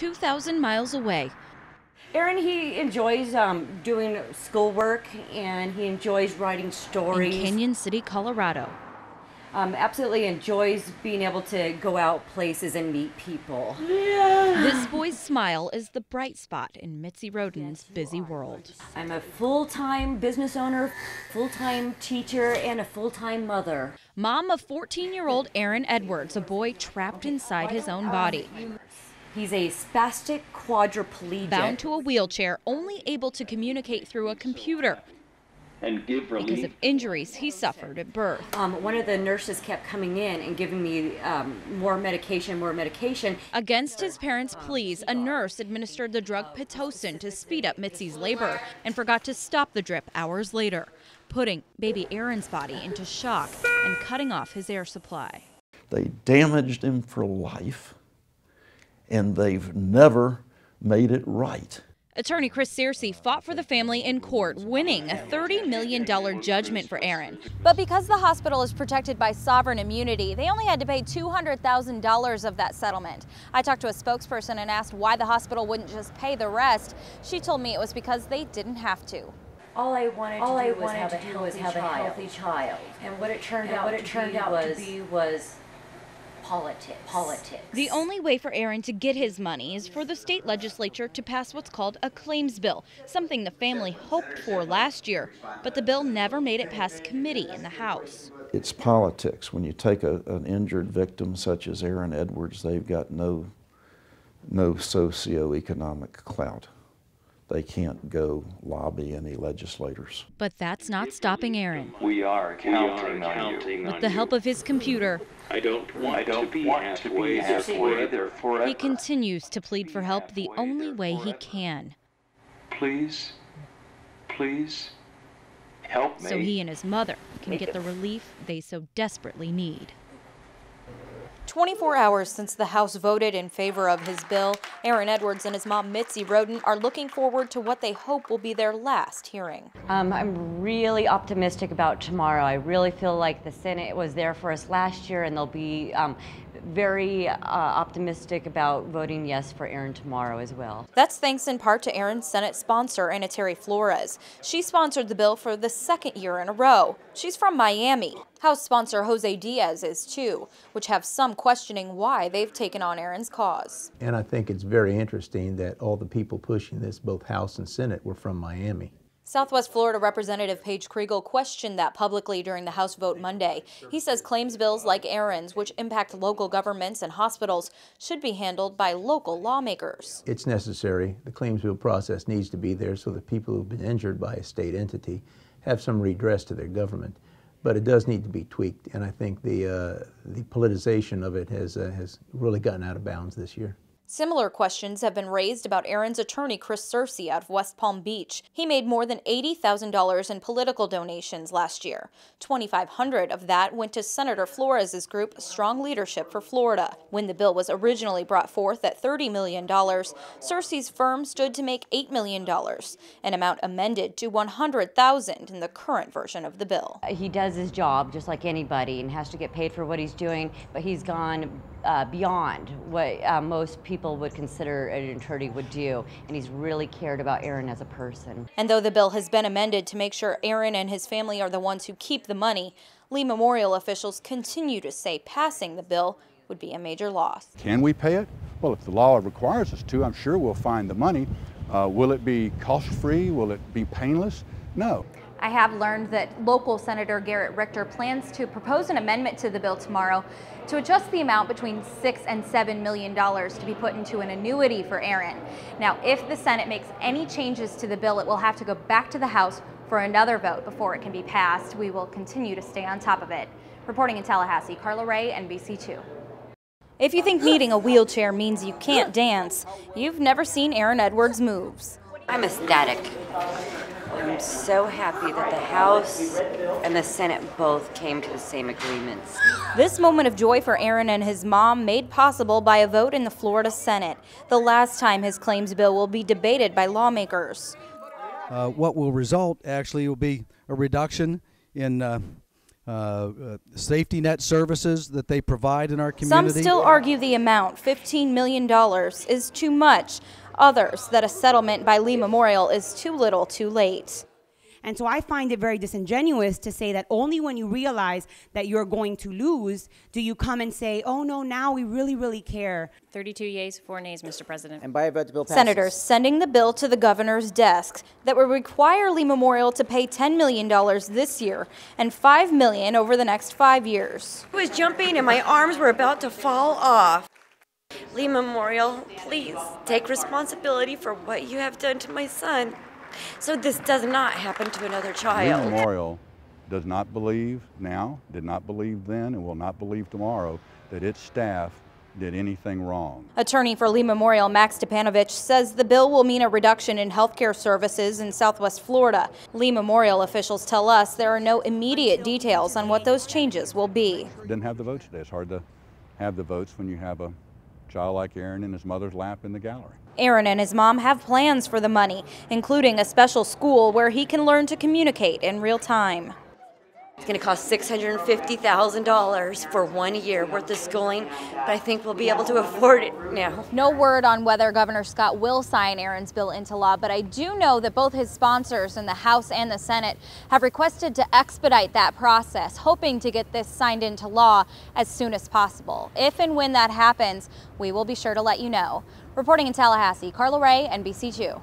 2,000 miles away. Aaron, he enjoys doing schoolwork, and he enjoys writing stories. In Canyon City, Colorado. Absolutely enjoys being able to go out places and meet people. This boy's smile is the bright spot in Mitzi Roden's busy world. I'm a full-time business owner, full-time teacher, and a full-time mother. Mom of 14-year-old Aaron Edwards, a boy trapped inside his own body. He's a spastic quadriplegic. Bound to a wheelchair, only able to communicate through a computer. And give relief. Because of injuries he suffered at birth. One of the nurses kept coming in and giving me more medication. Against his parents' pleas, a nurse administered the drug Pitocin to speed up Mitzi's labor and forgot to stop the drip hours later, putting baby Aaron's body into shock and cutting off his air supply. They damaged him for life, and they've never made it right. Attorney Chris Searcy fought for the family in court, winning a $30 million judgment for Aaron. But because the hospital is protected by sovereign immunity, they only had to pay $200,000 of that settlement. I talked to a spokesperson and asked why the hospital wouldn't just pay the rest. She told me it was because they didn't have to. All I wanted to do was have a healthy child. And what it turned out to be was politics. The only way for Aaron to get his money is for the state legislature to pass what's called a claims bill, something the family hoped for last year, but the bill never made it past committee in the House. It's politics. When you take an injured victim such as Aaron Edwards, they've got no socioeconomic clout. They can't go lobby any legislators. But that's not stopping Aaron. We are counting on you. With the help of his computer, I don't want to be halfway there forever. he continues to plead for help the only way he can. Please, help me. So he and his mother can get the relief they so desperately need. 24 hours since the House voted in favor of his bill, Aaron Edwards and his mom, Mitzi Roden, are looking forward to what they hope will be their last hearing. I'm really optimistic about tomorrow. I really feel like the Senate was there for us last year, and they'll be very optimistic about voting yes for Aaron tomorrow as well. That's thanks in part to Aaron's Senate sponsor, Anna Terry Flores. She sponsored the bill for the second year in a row. She's from Miami. House sponsor Jose Diaz is too, which have some questioning why they've taken on Aaron's cause. And I think it's very interesting that all the people pushing this, both House and Senate, were from Miami. Southwest Florida Representative Paige Kriegel questioned that publicly during the House vote Monday. He says claims bills like Aaron's, which impact local governments and hospitals, should be handled by local lawmakers. It's necessary. The claims bill process needs to be there so that people who've been injured by a state entity have some redress to their government. But it does need to be tweaked, and I think the politicization of it has really gotten out of bounds this year. Similar questions have been raised about Aaron's attorney, Chris Searcy, out of West Palm Beach. He made more than $80,000 in political donations last year. $2,500 of that went to Senator Flores' group, Strong Leadership for Florida. When the bill was originally brought forth at $30 million, Searcy's firm stood to make $8 million, an amount amended to $100,000 in the current version of the bill. He does his job just like anybody and has to get paid for what he's doing, but he's gone beyond what most people would consider an attorney would do, and he's really cared about Aaron as a person. And though the bill has been amended to make sure Aaron and his family are the ones who keep the money, Lee Memorial officials continue to say passing the bill would be a major loss. Can we pay it? Well, if the law requires us to, I'm sure we'll find the money. Will it be cost-free? Will it be painless? No. I have learned that local Senator Garrett Richter plans to propose an amendment to the bill tomorrow to adjust the amount between $6 and $7 million to be put into an annuity for Aaron. Now, if the Senate makes any changes to the bill, it will have to go back to the House for another vote before it can be passed. We will continue to stay on top of it. Reporting in Tallahassee, Karla Ray, NBC2. If you think needing a wheelchair means you can't dance, you've never seen Aaron Edwards' moves. I'm ecstatic. I'm so happy that the House and the Senate both came to the same agreements. This moment of joy for Aaron and his mom made possible by a vote in the Florida Senate, the last time his claims bill will be debated by lawmakers. What will result actually will be a reduction in safety net services that they provide in our community. Some still argue the amount, $15 million, is too much. Others that a settlement by Lee Memorial is too little too late. And so I find it very disingenuous to say that only when you realize that you're going to lose do you come and say, oh no, now we really, really care. 32 yeas, 4 nays, Mr. President. And by a vote, the bill passes. Senators sending the bill to the governor's desk that would require Lee Memorial to pay $10 million this year and $5 million over the next 5 years. I was jumping and my arms were about to fall off. Lee Memorial, please take responsibility for what you have done to my son, so this does not happen to another child. Lee Memorial does not believe now, did not believe then, and will not believe tomorrow that its staff did anything wrong. Attorney for Lee Memorial, Max Stepanovich, says the bill will mean a reduction in health care services in Southwest Florida. Lee Memorial officials tell us there are no immediate details on what those changes will be. Didn't have the votes today. It's hard to have the votes when you have a child like Aaron in his mother's lap in the gallery. Aaron and his mom have plans for the money, including a special school where he can learn to communicate in real time. It's going to cost $650,000 for 1 year worth of schooling, but I think we'll be able to afford it now. No word on whether Governor Scott will sign Aaron's bill into law, but I do know that both his sponsors in the House and the Senate have requested to expedite that process, hoping to get this signed into law as soon as possible. If and when that happens, we will be sure to let you know. Reporting in Tallahassee, Karla Ray, NBC2.